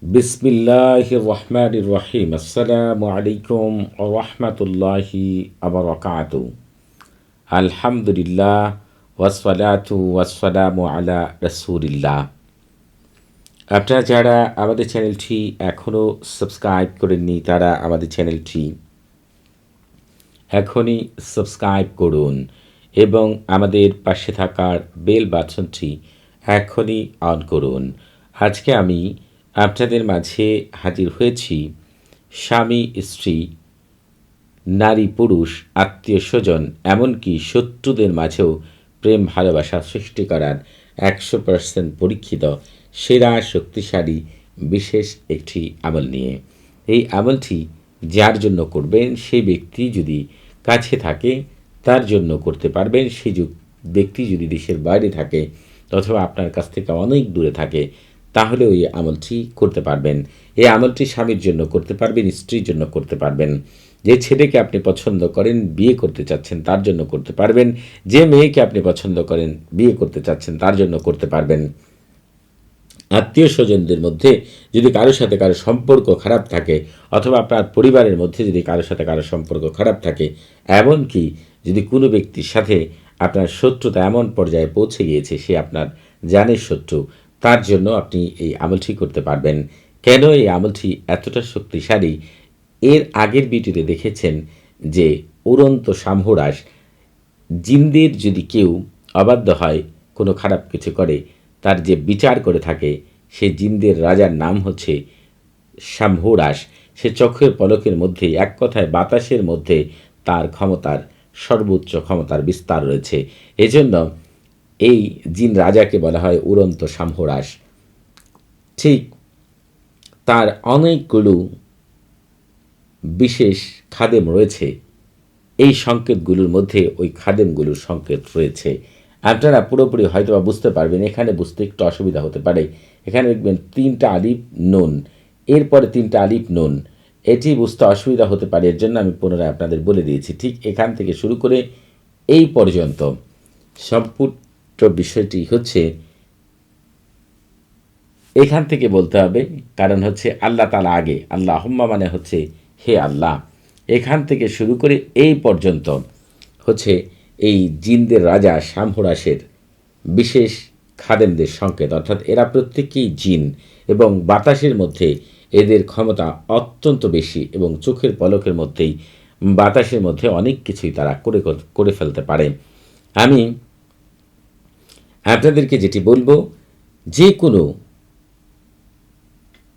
বিসমিল্লাহির রহমানির রহিম। আসসালামু আলাইকুম ওয়া রাহমাতুল্লাহি ওয়া বারাকাতুহু। আলহামদুলিল্লাহ ওয়াসসালাতু ওয়াসসালামু আলা রাসূলিল্লাহ। আপনারা যারা আমাদের চ্যানেলটি এখনও সাবস্ক্রাইব করেননি তারা আমাদের চ্যানেলটি এখনই সাবস্ক্রাইব করুন এবং আমাদের পাশে থাকার বেল বাটনটি এখনই অন করুন। আজকে আমি আপনাদের মাঝে হাজির হয়েছি স্বামী স্ত্রী, নারী পুরুষ, আত্মীয় স্বজন, এমনকি শত্রুদের মাঝেও প্রেম ভালোবাসা সৃষ্টি করার 100% পরীক্ষিত সেরা শক্তিশালী বিশেষ একটি আমল নিয়ে। এই আমলটি যার জন্য করবেন সেই ব্যক্তি যদি কাছে থাকে তার জন্য করতে পারবেন, সেই ব্যক্তি যদি দেশের বাইরে থাকে অথবা আপনার কাছ থেকে অনেক দূরে থাকে তাহলে ওই আমলটি করতে পারবেন। এই আমলটি স্বামীর জন্য করতে পারবেন, স্ত্রীর জন্য করতে পারবেন, যে ছেলেকে আপনি পছন্দ করেন বিয়ে করতে চাচ্ছেন তার জন্য করতে পারবেন, যে মেয়েকে আপনি পছন্দ করেন বিয়ে করতে চাচ্ছেন তার জন্য করতে পারবেন। আত্মীয় স্বজনদের মধ্যে যদি কারোর সাথে কারো সম্পর্ক খারাপ থাকে অথবা আপনার পরিবারের মধ্যে যদি কারোর সাথে কারো সম্পর্ক খারাপ থাকে, এমনকি যদি কোনো ব্যক্তির সাথে আপনার শত্রুতা এমন পর্যায়ে পৌঁছে গিয়েছে সে আপনার জানের শত্রু, তার জন্য আপনি এই আমলটি করতে পারবেন। কেন এই আমলটি এতটা শক্তিশালী? এর আগের ভিডিওতে দেখেছেন যে উড়ন্ত সামহরাস, জিনদের যদি কেউ অবাধ্য হয়, কোনো খারাপ কিছু করে, তার যে বিচার করে থাকে সে জিনদের রাজার নাম হচ্ছে শামহুরাস। সে চোখের পলকের মধ্যেই, এক কথায় বাতাসের মধ্যে তার ক্ষমতার সর্বোচ্চ ক্ষমতার বিস্তার রয়েছে। এজন্য এই জিন রাজাকে বলা হয় উড়ন্ত শামহুরাস। ঠিক তার অনেকগুলো বিশেষ খাদেম রয়েছে, এই সংকেতগুলোর মধ্যে ওই খাদেমগুলোর সংকেত রয়েছে। আপনারা পুরোপুরি হয়তো বা বুঝতে পারবেন, এখানে বুঝতে একটু অসুবিধা হতে পারে। এখানে দেখবেন 3টা আলিফ নুন, এরপরে 3টা আলিফ নুন, এটি বুঝতে অসুবিধা হতে পারে। এর জন্য আমি পুনরায় আপনাদের বলে দিয়েছি। ঠিক এখান থেকে শুরু করে এই পর্যন্ত সম্পূর্ণ বিষয়টি হচ্ছে এখান থেকে বলতে হবে, কারণ হচ্ছে আল্লাহ তাআলা আগে, আল্লাহুম্মা মানে হচ্ছে হে আল্লাহ। এখান থেকে শুরু করে এই পর্যন্ত হচ্ছে এই জিনদের রাজা শামহুরাসের বিশেষ খাদেমদের সংকেত, অর্থাৎ এরা প্রত্যেকেই জিন এবং বাতাসের মধ্যে এদের ক্ষমতা অত্যন্ত বেশি এবং চোখের পলকের মধ্যেই বাতাসের মধ্যে অনেক কিছুই তারা করে ফেলতে পারে। আমি আপনাদেরকে যেটি বলবো, যে কোনো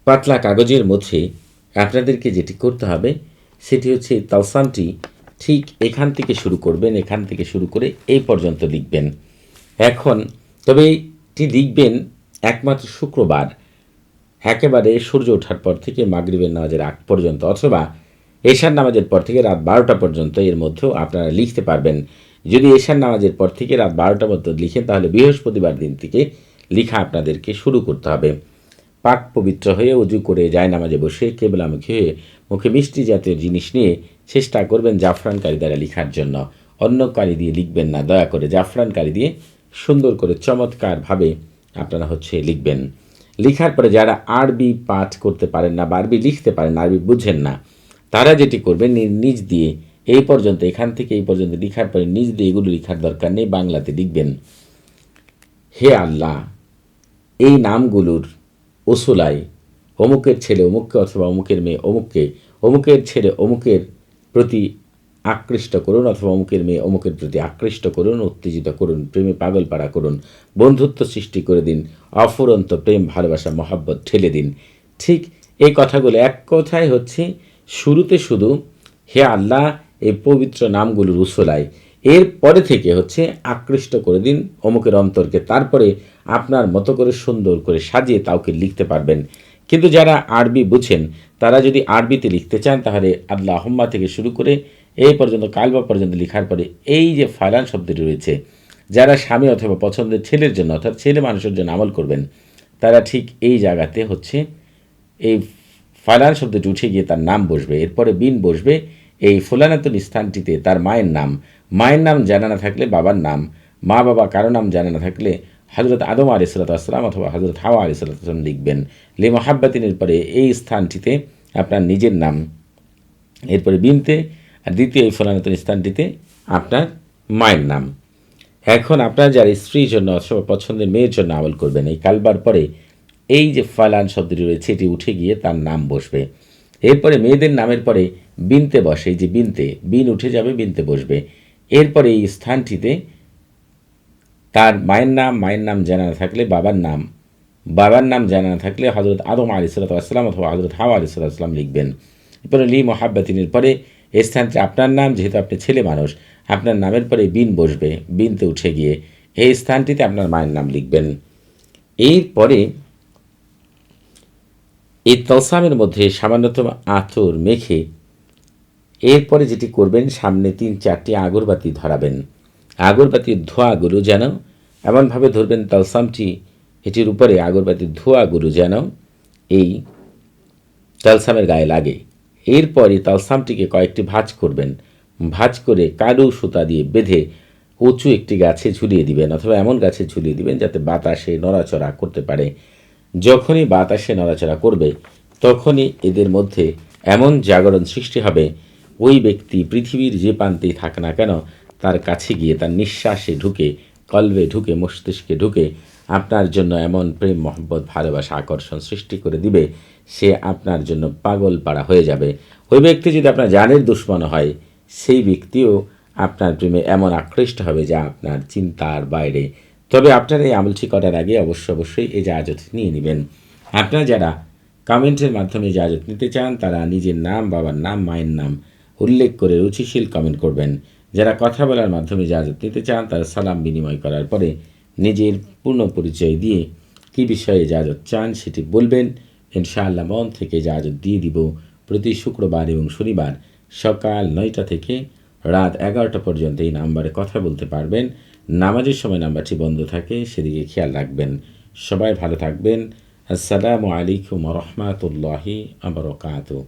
পাতলা কাগজের মধ্যে আপনাদেরকে যেটি করতে হবে সেটি হচ্ছে তালসামটি ঠিক এখান থেকে শুরু করবেন, এখান থেকে শুরু করে এই পর্যন্ত লিখবেন। এখন তবে এটি লিখবেন একমাত্র শুক্রবার, একেবারে সূর্য ওঠার পর থেকে মাগরিবের নামাজের আগ পর্যন্ত, অথবা এশার নামাজের পর থেকে রাত 12টা পর্যন্ত, এর মধ্যেও আপনারা লিখতে পারবেন। যদি এশার নামাজের পর থেকে রাত 12টা পর্যন্ত লিখেন তাহলে বৃহস্পতিবার দিন থেকে লিখা আপনাদেরকে শুরু করতে হবে। পাক পবিত্র হয়ে উজু করে জায়নামাজে বসে কেবলামুখী হয়ে মুখে মিষ্টি জাতীয় জিনিস নিয়ে চেষ্টা করবেন জাফরান কালি দ্বারা লিখার জন্য। অন্য কালি দিয়ে লিখবেন না, দয়া করে জাফরান কালি দিয়ে সুন্দর করে চমৎকারভাবে আপনারা লিখবেন। লিখার পরে যারা আরবি পাঠ করতে পারেন না বা আরবি লিখতে পারেন না, আরবি বুঝেন না, তারা যেটি করবেন নিজ দিয়ে এই পর্যন্ত, এখান থেকে এই পর্যন্ত লিখার পরে নিজ দিয়ে এগুলো লিখার দরকার নেই, বাংলাতে লিখবেন হে আল্লাহ, এই নামগুলোর ওসুলায় অমুকের ছেলে অমুককে অথবা অমুকের মেয়ে অমুককে, অমুকের ছেলে অমুকের প্রতি আকৃষ্ট করুন অথবা অমুকের মেয়ে অমুকের প্রতি আকৃষ্ট করুন, উত্তেজিত করুন, প্রেমে পাগলপাড়া করুন, বন্ধুত্ব সৃষ্টি করে দিন, অফুরন্ত প্রেম ভালোবাসা মহাব্বত ঠেলে দিন। ঠিক এই কথাগুলো এক কথায় হচ্ছে শুরুতে শুধু হে আল্লাহ এই পবিত্র নামগুলোর উসলায়, এর পরে থেকে হচ্ছে আকৃষ্ট করে দিন অমুকের অন্তরকে, তারপরে আপনার মতো করে সুন্দর করে সাজিয়ে তাওকে লিখতে পারবেন। কিন্তু যারা আরবি বুঝেন তারা যদি আরবিতে লিখতে চান তাহলে আল্লাহুম্মা থেকে শুরু করে এই পর্যন্ত কালবা পর্যন্ত লিখার পরে এই যে ফালান শব্দটি রয়েছে, যারা স্বামী অথবা পছন্দের ছেলের জন্য অর্থাৎ ছেলে মানুষের জন্য আমল করবেন তারা ঠিক এই জায়গাতে এই ফালান শব্দটি উঠে গিয়ে তার নাম বসবে, এরপরে বিন বসবে, এই ফুলানাতুন স্থানটিতে তার মায়ের নাম জানা না থাকলে বাবার নাম, মা বাবা কারো নাম জানা না থাকলে হযরত আদম আলাইহিসসালাম অথবা হযরত হাওয়া আলাইহিসসালাম লিখবেন। লি মুহাব্বাতিনের পরে এই স্থানটিতে আপনার নিজের নাম, এরপরে বিনতে, আর দ্বিতীয় এই ফলানতের স্থানটিতে আপনার মায়ের নাম। এখন আপনার যার স্ত্রীর জন্য অথবা পছন্দের মেয়ের জন্য আমল করবেন, এই কালবার পরে এই যে ফালান শব্দটি রয়েছে এটি উঠে গিয়ে তার নাম বসবে। এরপরে মেয়েদের নামের পরে বিনতে বসে, এই যে বিনতে, বিন উঠে যাবে, বিনতে বসবে। এরপরে এই স্থানটিতে তার মায়ের নাম জানা না থাকলে বাবার নাম জানা না থাকলে হযরত আদম আলাইহিসসালাম অথবা হযরত হাওয়া আলাইহিসসালাম লিখবেন। এরপরে লি মুহাব্বাতিনের পরে এই স্থানটি আপনার নাম, যেহেতু আপনি ছেলে মানুষ, আপনার নামের পরে বিন বসবে, বিনতে উঠে গিয়ে এই স্থানটিতে আপনার মায়ের নাম লিখবেন। এরপরে এই তলসামের মধ্যে সামান্যতম আতর মেখে এরপরে যেটি করবেন, সামনে 3-4টি আগরবাতি ধরাবেন। আগরবাতির ধোঁয়াগুলো যেন এমনভাবে ধরবেন তলসামটি, এটির উপরে আগরবাতির ধোঁয়াগুলো যেন এই তালসামের গায়ে লাগে। এরপরই তালসামটিকে কয়েকটি ভাঁজ করবেন, ভাঁজ করে কালো সুতা দিয়ে বেঁধে উঁচু একটি গাছে ঝুলিয়ে দিবেন, অথবা এমন গাছে ঝুলিয়ে দিবেন যাতে বাতাসে নড়াচড়া করতে পারে। যখনই বাতাসে নড়াচড়া করবে তখনই এদের মধ্যে এমন জাগরণ সৃষ্টি হবে, ওই ব্যক্তি পৃথিবীর যে প্রান্তেই থাক না কেন তার কাছে গিয়ে তার নিঃশ্বাসে ঢুকে, কলবে ঢুকে, মস্তিষ্কে ঢুকে আপনার জন্য এমন প্রেম, মহব্বত, ভালোবাসা, আকর্ষণ সৃষ্টি করে দিবে, সে আপনার জন্য পাগল পাড়া হয়ে যাবে। ওই ব্যক্তি যদি আপনার জানের দুশ্মন হয়, সেই ব্যক্তিও আপনার প্রেমে এমন আকৃষ্ট হবে যা আপনার চিন্তার বাইরে। তবে আপনার এই আমলটি করার আগে অবশ্যই এই ইজাজত নিয়ে নেবেন। আপনারা যারা কমেন্টের মাধ্যমে ইজাজত নিতে চান তারা নিজের নাম, বাবার নাম, মায়ের নাম উল্লেখ করে রুচিশীল কমেন্ট করবেন। যারা কথা বলার মাধ্যমে ইজাজত নিতে চান তারা সালাম বিনিময় করার পরে নিজের পূর্ণ পরিচয় দিয়ে কী বিষয়ে ইজাজত চান সেটি বলবেন। ইনশাআল্লাহ মন থেকে ইজাজত দিয়ে দিব। প্রতি শুক্রবার এবং শনিবার সকাল 9টা থেকে রাত 11টা পর্যন্ত এই নাম্বারে কথা বলতে পারবেন। নামাজের সময় নাম্বারটি বন্ধ থাকে, সেদিকে খেয়াল রাখবেন। সবাই ভালো থাকবেন। আসসালামু আলাইকুম ওয়া রাহমাতুল্লাহি ওয়া বারাকাতুহু।